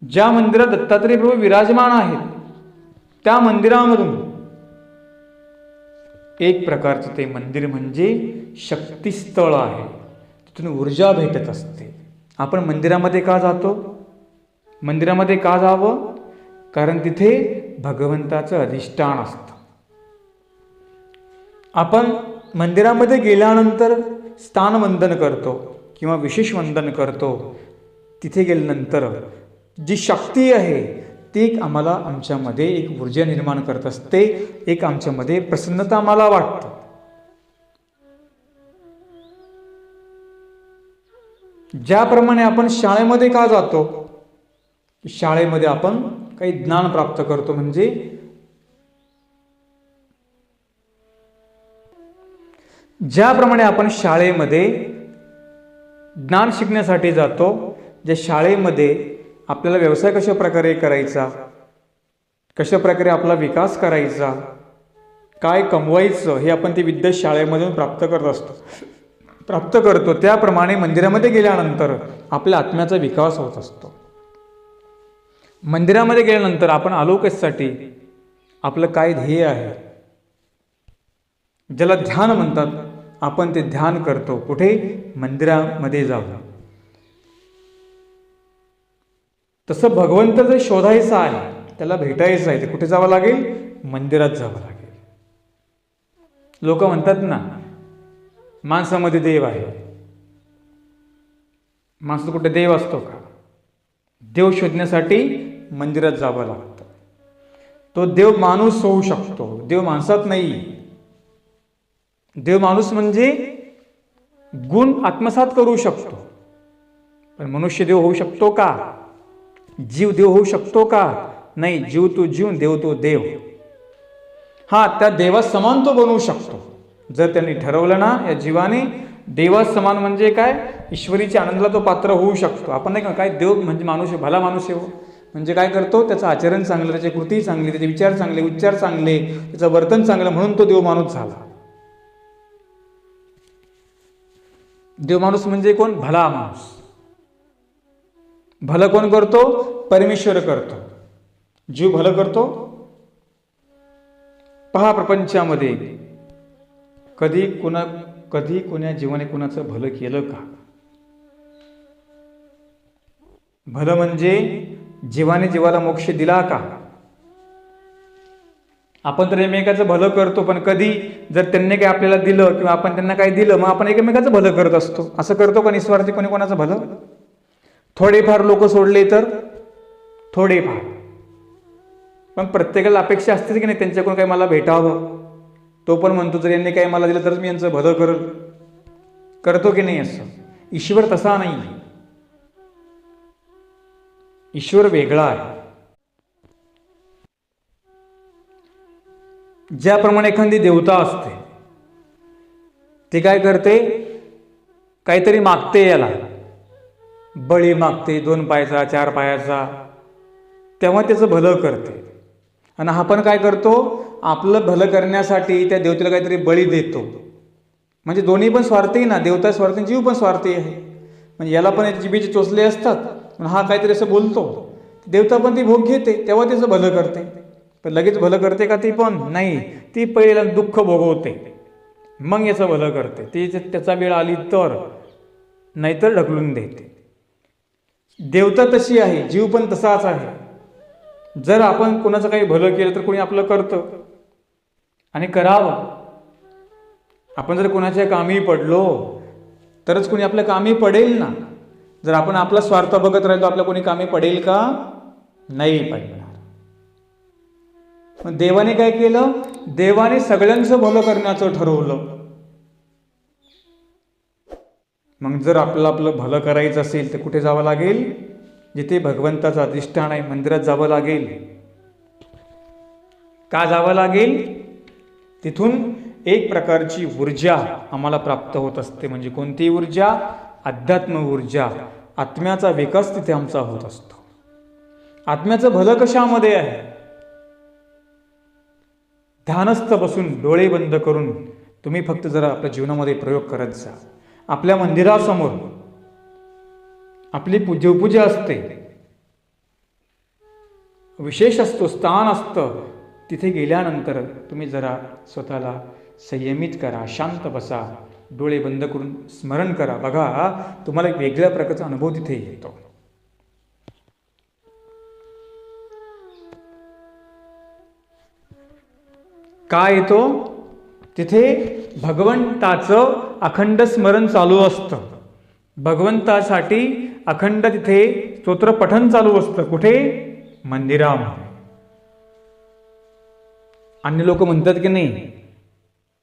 ज्या मंदिरात दत्तात्रय प्रभू विराजमान आहेत त्या मंदिरामधून एक प्रकारचं ते मंदिर म्हणजे शक्तिस्थळ आहे, तिथून ऊर्जा भेटत असते. आपण मंदिरामध्ये का जातो? मंदिरामध्ये का जावं? कारण तिथे भगवंताचं अधिष्ठान असतं. आपण मंदिरामध्ये गेल्यानंतर स्थानवंदन करतो किंवा विशेष वंदन करतो. तिथे गेल्यानंतर जी शक्ती आहे ती आम्हाला आमच्यामध्ये एक ऊर्जा निर्माण करत असते, एक आमच्यामध्ये प्रसन्नता आम्हाला वाटतं. ज्याप्रमाणे आपण शाळेमध्ये का जातो? शाळेमध्ये आपण काही ज्ञान प्राप्त करतो. म्हणजे ज्याप्रमाणे आपण शाळेमध्ये ज्ञान शिकण्यासाठी जातो, ज्या शाळेमध्ये आपल्याला व्यवसाय कशा प्रकारे करायचा, कशा प्रकारे आपला विकास करायचा, काय कमवायचं, हे आपण ती विद्या शाळेमधून प्राप्त करतो. त्याप्रमाणे मंदिरामध्ये गेल्यानंतर आपल्या आत्म्याचा विकास होत असतो. मंदिरामध्ये गेल्यानंतर आपण आलो कशासाठी? आपलं काय ध्येय आहे, ज्याला ध्यान म्हणतात, आपण ते ध्यान करतो. कुठे? मंदिरामध्ये जाऊन. तसं भगवंत जर शोधायचं आहे, त्याला भेटायचं आहे, ते कुठे जावं लागेल? मंदिरात जावं लागेल. लोक म्हणतात ना माणसामध्ये देव आहे. माणसात कुठे देव असतो का? देव शोधण्यासाठी मंदिरात जावं लागतं. तो देव माणूस होऊ शकतो, देव माणसात नाही. देव माणूस म्हणजे गुण आत्मसात करू शकतो, पण मनुष्य देव होऊ शकतो का? जीव देव होऊ शकतो का? नाही. जीव तो जीव, देव तो देव. हा, त्या देवा समान तो बनवू शकतो जर त्यांनी ठरवलं ना. या जीवाने देवा समान म्हणजे काय? ईश्वरीच्या आनंदाला तो पात्र होऊ शकतो. आपण नाही का काय देव म्हणजे माणूस आहे, भला माणूस आहे हो. म्हणजे काय करतो? त्याचं आचरण चांगलं, त्याची कृती चांगली, त्याचे विचार चांगले, उच्चार चांगले, त्याचं वर्तन चांगलं, म्हणून तो देव माणूस झाला. देव माणूस म्हणजे कोण? भला माणूस. भलं कोण करतो? परमेश्वर करतो. जीव भलं करतो. पहा प्रपंचामध्ये कधी कोण्या जीवाने कोणाचं भलं केलं का? भलं म्हणजे जीवाने जीवाला मोक्ष दिला का? आपण तर एकमेकाचं भलं करतो, पण कधी जर त्यांनी काही आपल्याला दिलं किंवा आपण त्यांना काही दिलं, मग आपण एकमेकाचं भलं करत असतो. असं करतो का निस्वार्थी कोणी कोणाचं भलं? थोडेफार लोक सोडले तर थोडेफार, पण प्रत्येकाला अपेक्षा असते की नाही त्यांच्याकडून काही मला भेटावं. तो पण म्हणतो जर यांनी काही मला दिलं तरच मी यांचं भलं करतो की नाही. असं ईश्वर तसा नाही. ईश्वर वेगळा आहे. ज्याप्रमाणे एखादी देवता असते, ती काय करते, काहीतरी मागते, याला बळी मागते, 2 पायाचा 4 पायाचा, तेव्हा त्याचं भलं करते. आणि हा पण काय करतो, आपलं भलं करण्यासाठी त्या देवतेला काहीतरी बळी देतो. म्हणजे दोन्ही पण स्वार्थी ना, देवता स्वार्थी, जीव पण स्वार्थी आहे. म्हणजे याला पण जिभेचे चोचले असतात, पण हा काहीतरी असं बोलतो, देवता पण ती भोग घेते, तेव्हा त्याचं भलं करते. पण लगेच भलं करते का ती पण नाही, ती पहिला दुःख भोगवते, मग याचं भलं करते. ती त्याचा वेळ आली तर, नाहीतर ढकलून देते. देवता तशी आहे, जीव पण तसाच आहे. जर आपण कोणाचं काही भलं केलं तर कोणी आपलं करतं आणि करावं. आपण जर कोणाच्या कामी पडलो तरच कोणी आपल्या कामी पडेल ना. जर आपण आपला स्वार्थ बघत राहिलो, आपल्या कोणी कामी पडेल का? नाही पडणार. मग देवाने काय केलं, देवाने सगळ्यांचं भलं करण्याचं ठरवलं. मग जर आपलं भलं करायचं असेल तर कुठे जावं लागेल, जिथे भगवंताचं अधिष्ठान आहे, मंदिरात जावं लागेल. का जावं लागेल? तिथून एक प्रकारची ऊर्जा आम्हाला प्राप्त होत असते. म्हणजे कोणती ऊर्जा? अध्यात्म ऊर्जा. आत्म्याचा विकास तिथे आमचा होत असतो. आत्म्याचं भलं कशामध्ये आहे? ध्यानस्थ बसून डोळे बंद करून तुम्ही फक्त जरा आपल्या जीवनामध्ये प्रयोग करत जा. आपल्या मंदिरासमोर आपली देवपूजा असते, विशेष असतो, स्थान असतं. तिथे गेल्यानंतर तुम्ही जरा स्वतःला संयमित करा, शांत बसा, डोळे बंद करून स्मरण करा. बघा, तुम्हाला एक वेगळ्या प्रकारचा अनुभव तिथे येतो. काय येतो? तिथे भगवंताचं अखंड स्मरण चालू असतं. भगवंतासाठी अखंड तिथे स्तोत्र पठण चालू असतं. कुठे? मंदिरामध्ये. अन्य लोक म्हणतात की नाही,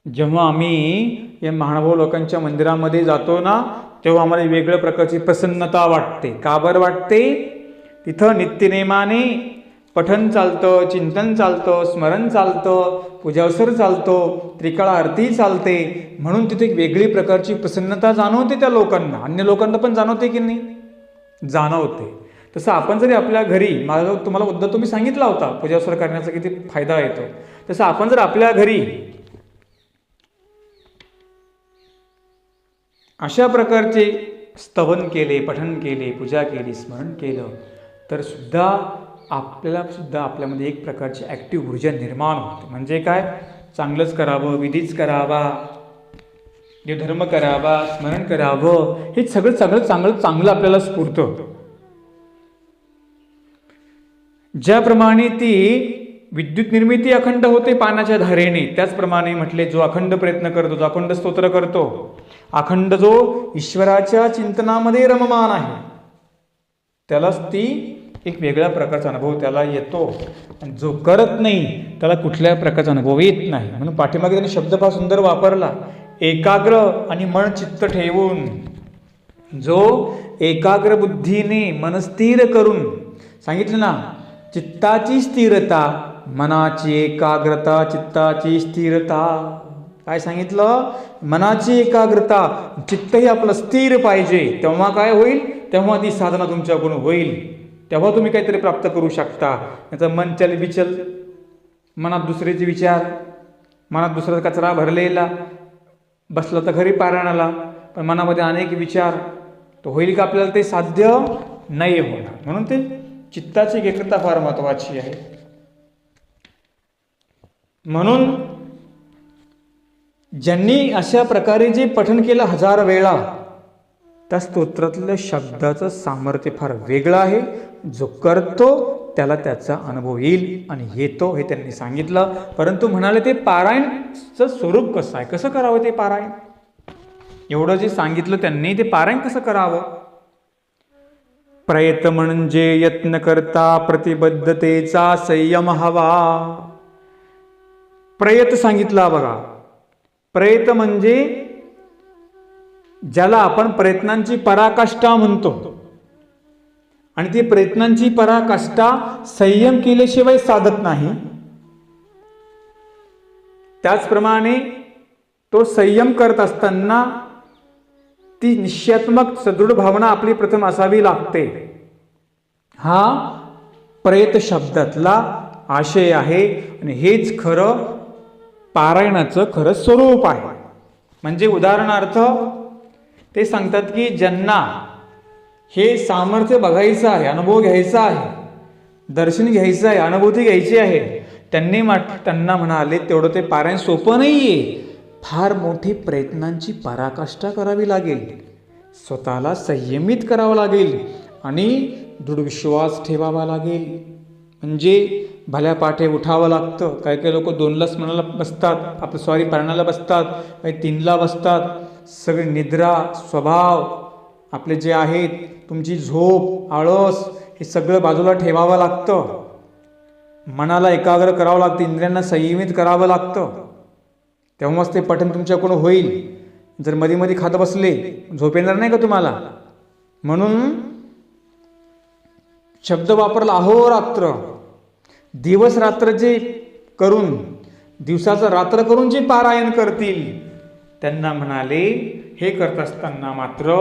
जेव्हा आम्ही या महानुभाव लोकांच्या मंदिरामध्ये जातो ना, तेव्हा आम्हाला वेगळ्या प्रकारची प्रसन्नता वाटते. का बरं वाटते? तिथं नित्यनेमाने पठण चालतं, चिंतन चालतं, स्मरण चालतं, पूजावसर चालतो, त्रिकाळ आरती चालते. म्हणून तिथे एक वेगळी प्रकारची प्रसन्नता जाणवते त्या लोकांना. अन्य लोकांना पण जाणवते की नाही? जाणवते. तसं आपण जरी आपल्या घरी, मला तुम्हाला मुद्दा तुम्ही सांगितला होता पूजावसर करण्याचा किती फायदा येतो, तसं आपण जर आपल्या घरी अशा प्रकारचे स्तवन केले, पठण केले, पूजा केली, स्मरण केलं, तर सुद्धा आपल्याला सुद्धा आपल्यामध्ये एक प्रकारची ॲक्टिव्ह ऊर्जा निर्माण होते. म्हणजे काय? चांगलंच करावं, विधीच करावा, देवधर्म करावा, स्मरण करावं, हे सगळं चांगलं आपल्याला स्फुरतं. ज्याप्रमाणे ती विद्युत निर्मिती अखंड होते पाण्याच्या धारेने, त्याचप्रमाणे म्हटले जो अखंड प्रयत्न करतो, जो अखंड स्तोत्र करतो, अखंड जो ईश्वराच्या चिंतनामध्ये रममान आहे, त्यालाच ती एक वेगळ्या प्रकारचा अनुभव त्याला येतो. आणि जो करत नाही त्याला कुठल्या प्रकारचा अनुभव येत नाही. म्हणून पाठीमागे त्यांनी शब्द फार सुंदर वापरला, एकाग्र आणि मन चित्त ठेवून. जो एकाग्र बुद्धीने मन स्थिर करून, सांगितलं ना, चित्ताची स्थिरता, मनाची एकाग्रता, चित्ताची स्थिरता. काय सांगितलं? मनाची एकाग्रता, चित्तही आपलं स्थिर पाहिजे. तेव्हा काय होईल? तेव्हा ती साधना तुमच्याकडून होईल. तेव्हा तुम्ही काहीतरी प्राप्त करू शकता. याचं मन चल विचल, मनात दुसरेचे विचार, मनात दुसरा कचरा भरलेला, बसलं तर घरी पारायणाला, पण मनामध्ये अनेक विचार, तर होईल का आपल्याला? ते साध्य नाही होणार. म्हणून ते चित्ताची एकाग्रता फार महत्वाची आहे. म्हणून ज्यांनी अशा प्रकारे जे पठण केलं 1000 वेळा, त्या स्तोत्रातल्या शब्दाचं सामर्थ्य फार वेगळं आहे. जो करतो त्याला त्याचा अनुभव येईल आणि येतो, हे त्यांनी सांगितलं. परंतु म्हणाले ते पारायणचं स्वरूप कसं आहे, कसं करावं ते पारायण? एवढं जे सांगितलं त्यांनी, ते पारायण कसं करावं? प्रयत्न म्हणजे यत्न करता प्रतिबद्धतेचा संयम हवा. प्रयत्न सांगितला बघा. प्रयत्न म्हणजे ज्याला आपण प्रयत्नांची पराकाष्ठा म्हणतो, आणि ती प्रयत्नांची पराकाष्ठा संयम केल्याशिवाय साधत नाही. त्याचप्रमाणे तो संयम करत असताना ती निश्चयात्मक सदृढ भावना आपली प्रथम असावी लागते. हा प्रेत शब्दातला आशय आहे आणि हेच खरं पारायणाचं खरं स्वरूप आहे. म्हणजे उदाहरणार्थ ते सांगतात की ज्यांना हे सामर्थ्य बघायचं आहे, अनुभव घ्यायचा आहे, दर्शन घ्यायचं आहे, अनुभूती घ्यायची आहे, त्यांना म्हणाले तेवढं ते पारायण सोपं नाहीये. फार मोठी प्रयत्नांची पराकाष्ठा करावी लागेल, स्वतःला संयमित करावं लागेल आणि दृढ विश्वास ठेवावा लागेल. म्हणजे भल्या पाठे उठावं लागतं. काही काही लोक 2ला स्मरणाला बसतात, पारायणाला बसतात, काही 3ला बसतात. सगळे निद्रा, स्वभाव आपले जे आहेत, तुमची झोप, आळस, हे सगळं बाजूला ठेवावं लागतं. मनाला एकाग्र करावं लागतं, इंद्रियांना संयमित करावं लागतं. तेव्हाच ते पठण तुमच्याकडून होईल. जर मध्ये मध्ये खात बसले झोप येणार नाही का तुम्हाला? म्हणून शब्द वापरला अहोरात्र, दिवस रात्र जे करून, दिवसाचं रात्र करून जे पारायण करतील त्यांना म्हणाले हे करत असताना मात्र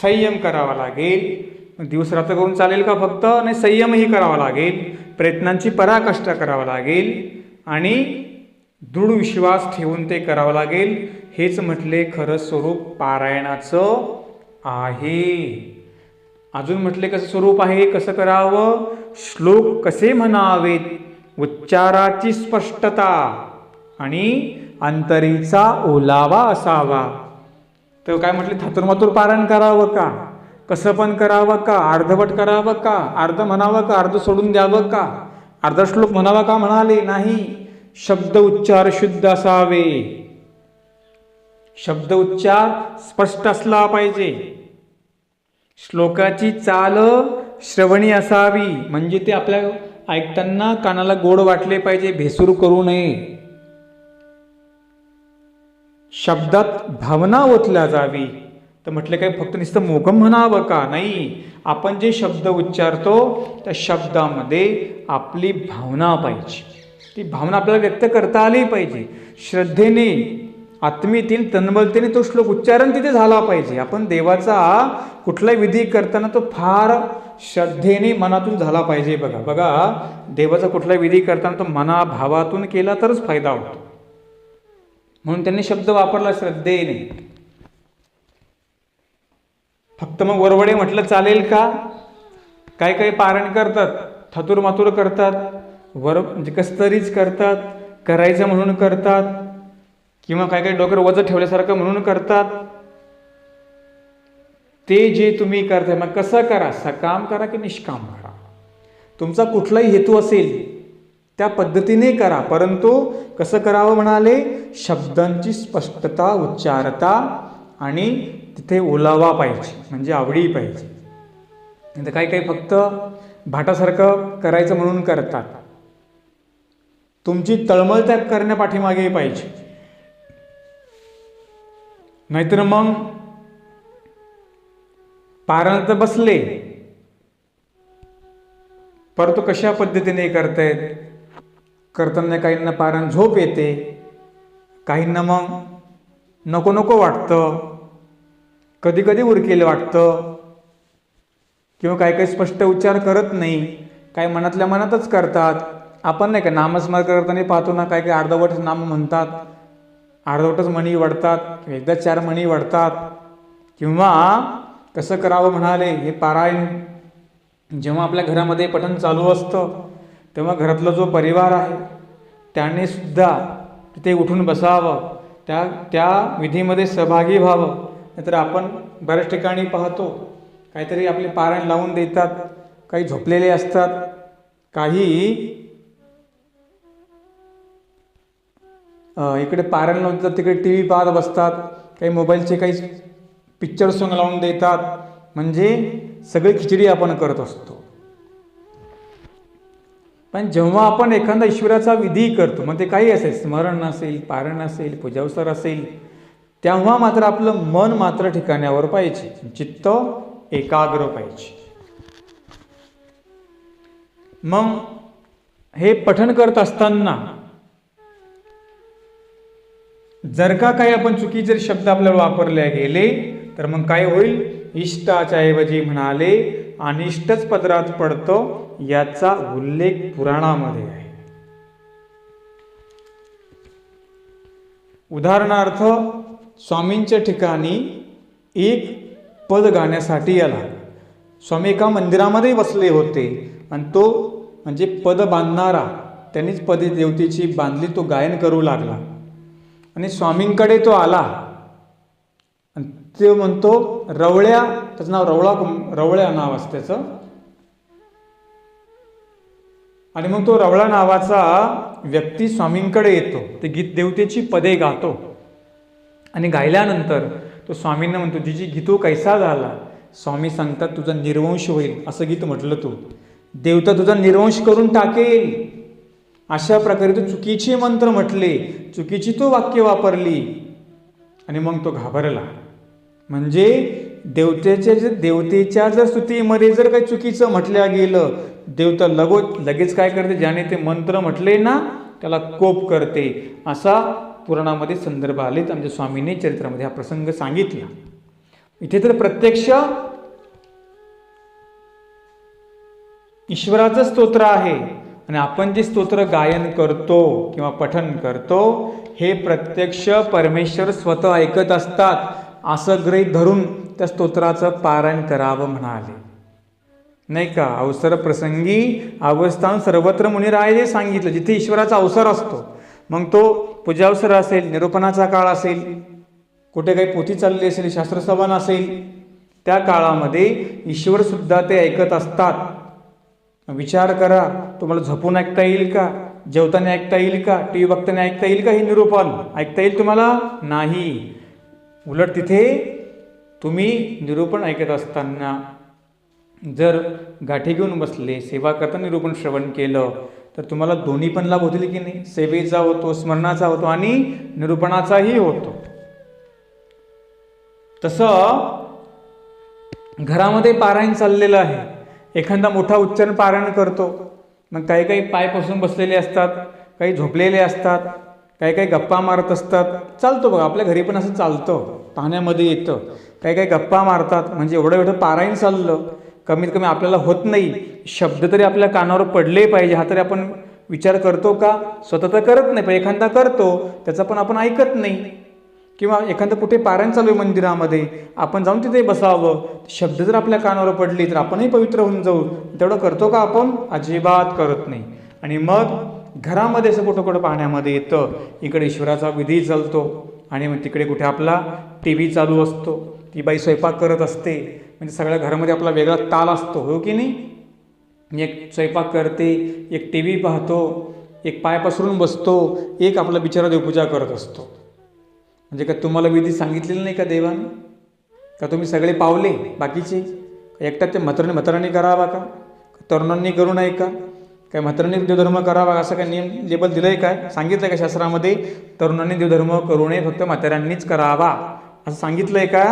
संयम करावा लागेल. दिवस रात्र करून चालेल का फक्त? नाही, संयमही करावा लागेल, प्रयत्नांची पराकाष्ठा करावा लागेल आणि दृढ विश्वास ठेवून ते करावं लागेल. हेच म्हटले खरं स्वरूप पारायणाचं आहे. अजून म्हटले कसं स्वरूप आहे, कसं करावं, श्लोक कसे म्हणावेत, उच्चाराची स्पष्टता आणि अंतरीचा ओलावा असावा. तर काय म्हटले, थातुरमातुर पारायण करावं का, कसं पण करावं का, अर्धवट करावं का, अर्ध म्हणावं का, अर्ध सोडून द्यावं का, अर्धा श्लोक म्हणावा का? म्हणाले नाही. शब्द उच्चार शुद्ध असावे, शब्द उच्चार स्पष्ट असला पाहिजे. श्लोकाची चाल श्रवणी असावी, म्हणजे ते आपल्या ऐकताना कानाला गोड वाटले पाहिजे, भेसूर करू नये. शब्दात भावना ओतल्या जावी. तर म्हटलं काय फक्त नुसतं मोगम म्हणावं का? नाही, आपण जे शब्द उच्चारतो त्या शब्दामध्ये आपली भावना पाहिजे. ती भावना आपल्याला व्यक्त करता आली पाहिजे. श्रद्धेने, आत्मीतील तन्मयतेने तो श्लोक उच्चारण तिथे झाला पाहिजे. आपण देवाचा कुठलाही विधी करताना तो फार श्रद्धेने मनातून झाला पाहिजे. बघा देवाचा कुठलाही विधी करताना तो मनाभावातून केला तरच फायदा होतो. म्हणून त्यांनी शब्द वापरला श्रद्धेने. फक्त मग वरवडे म्हटलं चालेल का? काही काही पारायण करतात, थतुर मातुर करतात, म्हणजे कस तरीच करतात, करायचं म्हणून करतात, किंवा काही काही डोक्यावर वजन ठेवल्यासारखं म्हणून करतात. ते जे तुम्ही करताय मग कसं करा, सकाम करा की निष्काम करा, तुमचा कुठलाही हेतू असेल त्या पद्धतीने करा. परंतु कसं करावं म्हणाले, शब्दांची स्पष्टता, उच्चारता आणि तिथे ओलावा पाहिजे, म्हणजे आवडी पाहिजे. नाही तर काही काही फक्त भाटासारखं करायचं म्हणून करतात. तुमची तळमळ त्या करण्यापाठीमागे पाहिजे. नाहीतर मग पारायणात बसले परंतु कशा पद्धतीने करतायत, करताना काहींना पारायण झोप येते, काहींना मग नको नको वाटतं, कधी कधी उरकेलं वाटतं, किंवा काही काही स्पष्ट उच्चार करत नाही, काही मनातल्या मनातच करतात. आपण नाही का नामस्मरण करताना पाहतो ना, काही काही अर्धवट नाम म्हणतात, अर्धवटच मणी वडतात, एकदा 4 मणी वडतात. किंवा कसं करावं म्हणाले, हे पारायण जेव्हा आपल्या घरामध्ये पठण चालू असतं तेव्हा घरातला जो परिवार आहे त्याने सुद्धा तिथे उठून बसावं, त्या विधीमध्ये सहभागी व्हावं. नाहीतर आपण बऱ्याच ठिकाणी पाहतो काहीतरी आपले पारायण लावून देतात, काही झोपलेले असतात, काही इकडे पारायण लावून देतात, तिकडे टी व्ही पाहत बसतात, काही मोबाईलचे काही पिक्चर सॉंग लावून देतात. म्हणजे सगळी खिचडी आपण करत असतो. पण जेव्हा आपण एखादा ईश्वराचा विधी करतो, मग ते काही असेल, स्मरण असेल, पारायण असेल, पूजावसर असेल, तेव्हा मात्र आपलं मन मात्र ठिकाण्यावर पाहिजे, चित्त एकाग्र पाहिजे. मग हे पठण करत असताना जर का काही आपण चुकीचे शब्द आपल्याला वापरले गेले तर मग काय होईल? इष्टाच्या ऐवजी म्हणाले अनिष्टच पदरात पडतो, याचा उल्लेख पुराणामध्ये आहे. उदाहरणार्थ स्वामींच्या ठिकाणी एक पद गाण्यासाठी आला. स्वामी एका मंदिरामध्ये बसले होते आणि तो म्हणजे पद बांधणारा त्यांनीच पदे देवतेची बांधली, तो गायन करू लागला आणि स्वामींकडे तो आला आणि ते म्हणतो रवळ्या, त्याचं नाव रवळ्या नाव असतं त्याचं. आणि मग तो रवळा नावाचा व्यक्ती स्वामींकडे येतो, ते गीत देवतेची पदे गातो आणि गायल्यानंतर तो स्वामींना म्हणतो जीजी गीतो कैसा झाला? स्वामी सांगतात तुझा निर्वंश होईल, असं गीत म्हटलं तू, देवता तुझा निर्वंश करून टाकेल. अशा प्रकारे तो चुकीचे मंत्र म्हटले, चुकीची तो वाक्य वापरली आणि मग तो घाबरला. म्हणजे देवतेच्या जर स्तुतीमध्ये जर काही चुकीचं म्हटलं गेलं, देवता लगेच काय करते? ज्याने ते मंत्र म्हटले ना त्याला कोप करते. असा पुराणामध्ये संदर्भ आलेत. आमच्या स्वामींनी चरित्रामध्ये हा प्रसंग सांगितला. इथे तर प्रत्यक्ष ईश्वराचं स्तोत्र आहे आणि आपण जे स्तोत्र गायन करतो किंवा पठन करतो हे प्रत्यक्ष परमेश्वर स्वतः ऐकत असतात, असं गृहीत धरून त्या स्तोत्राचं पारायण करावं म्हणाले, नाही का? अवसर प्रसंगी अवस्थान सर्वत्र मुनिराये सांगितलं. जिथे ईश्वराचा अवसर असतो, मग तो पूजावसर असेल, निरूपणाचा काळ असेल, कुठे काही पोथी चालली असेल, शास्त्रसवन असेल, त्या काळामध्ये ईश्वर सुद्धा ते ऐकत असतात. विचार करा, तुम्हाला झोपून ऐकता येईल का? जेवताना ऐकता येईल का? टी व्ही बघताना ऐकता येईल का? हे निरूपण ऐकता येईल तुम्हाला? नाही. उलट तिथे तुम्ही निरूपण ऐकत असताना जर गाठी घेऊन बसले, सेवा करताना निरूपण श्रवण केलं तर तुम्हाला दोन्ही पण लाभ होतील की नाही? सेवेचा होतो, स्मरणाचा होतो आणि निरूपणाचाही होतो. तसं घरामध्ये पारायण चाललेलं आहे, एखादा मोठा उच्चारण पारायण करतो, मग काही काही पाय पसरून बसलेले असतात, काही झोपलेले असतात, काही काही गप्पा मारत असतात. चालतो बघा, आपल्या घरी पण असं चालतं, पाहण्यामध्ये येतं. काही काही गप्पा मारतात, म्हणजे एवढं पारायण चाललं, कमीत कमी आपल्याला होत नाही, शब्द तरी आपल्या कानावर पडले पाहिजे, हा तरी आपण विचार करतो का? स्वतः तर करत नाही, पण एखादा करतो, त्याचा पण आपण ऐकत नाही. किंवा एखादं कुठे पारायण चालू आहे मंदिरामध्ये, आपण जाऊन तिथे बसावं, शब्द जर आपल्या कानावर पडली तर आपणही पवित्र होऊन जाऊ. तेवढं करतो का आपण? अजिबात करत नाही. आणि मग घरामध्ये असं कुठं पाहण्यामध्ये येतं, इकडे ईश्वराचा विधी चालतो आणि मग तिकडे कुठे आपला टी व्ही चालू असतो, ती बाई स्वयंपाक करत असते, म्हणजे सगळ्या घरामध्ये आपला वेगळा ताल असतो, हो की नाही? एक स्वयंपाक करते, एक टी व्ही पाहतो, एक पाय पसरून बसतो, एक आपला बिचारा देवपूजा करत असतो. म्हणजे का तुम्हाला विधी सांगितलेलं नाही का देवाने? का तुम्ही सगळे पावले बाकीचे एकट्यात ते म्हातारांनी करावा का? तरुणांनी करू नये का? काय म्हातारांनी देवधर्म करावा असं काय नियम लेबल दिलंय काय? सांगितलंय का शास्त्रामध्ये? तरुणांनी देवधर्म करू नये, फक्त म्हाताऱ्यांनीच करावा असं सांगितलंय का?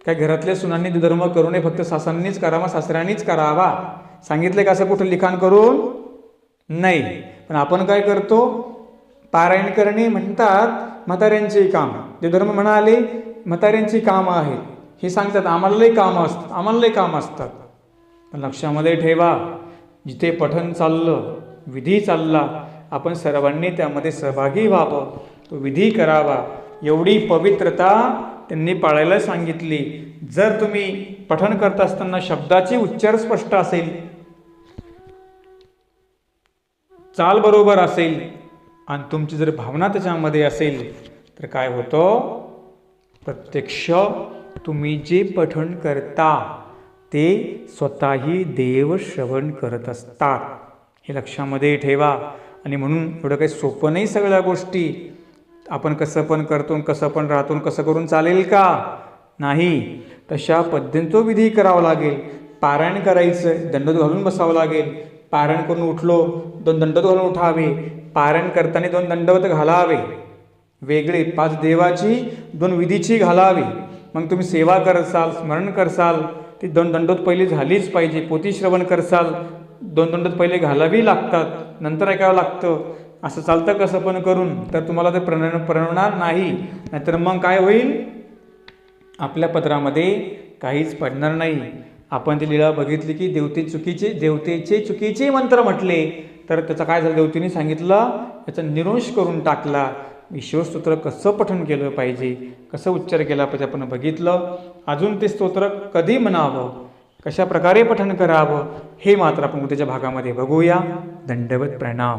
काय घरातल्या सुनांनी देवधर्म करू नये, फक्त सासऱ्यांनीच करावा, सासऱ्यांनीच करावा सांगितलंय का? असं कुठं लिखाण करून नाही. पण आपण काय करतो? पारायण करणे म्हणतात म्हाताऱ्यांची काम, देवधर्म म्हणाले म्हाताऱ्यांची कामं आहेत, हे सांगतात आम्हाला लई कामं असतात. पण लक्षामध्ये ठेवा, जिथे पठण चाललं, विधी चालला, आपण सर्वांनी त्यामध्ये सहभागी व्हावं, तो विधी करावा. एवढी पवित्रता त्यांनी पाळायला सांगितली. जर तुम्ही पठण करत असताना शब्दाचे उच्चार स्पष्ट असेल, चाल बरोबर असेल आणि तुमची जर भावना त्याच्यामध्ये असेल तर काय होतं? प्रत्यक्ष तुम्ही जे पठण करता ते स्वतःही देव श्रवण करत असतात, हे लक्षामध्ये ठेवा. आणि म्हणून एवढं काही सोपं नाही सगळ्या गोष्टी. आपण कसं पण करतो, कसं पण राहतो, कसं करून चालेल का? नाही. तशा पद्धतीने तो विधी करावा लागेल. पारायण करायचं, दंडोत घालून बसावं लागेल. पारायण करून उठलो, 2 दंडोत घालून उठावे. पारायण करताना 2 दंडवत घालावे वेगळे, 5 देवाची 2 विधीची घालावी. मग तुम्ही सेवा करसाल, स्मरण करसाल, ती 2 दंडोत पहिली झालीच पाहिजे. पोथी श्रवण करसाल, 2 दंडोत पहिले घालावी लागतात, नंतर ऐकावं लागतं. असं चालतं कसं पण करून, तर तुम्हाला ते प्रणवणार नाही. नाहीतर मग काय होईल, आपल्या पदरामध्ये काहीच पडणार नाही. आपण ती लीला बघितली की देवतेचे चुकीचे मंत्र म्हटले, तर त्याचा काय झालं, देवतेने सांगितलं याचा निरोष करून टाकला. शिवस्तोत्र कसं पठण केलं पाहिजे, कसं उच्चार केला पाहिजे आपण बघितलं. अजून ते स्तोत्र कधी म्हणावं, कशा प्रकारे पठण करावं, हे मात्र आपण उद्याच्या भागामध्ये बघूया. दंडवत प्रणाम.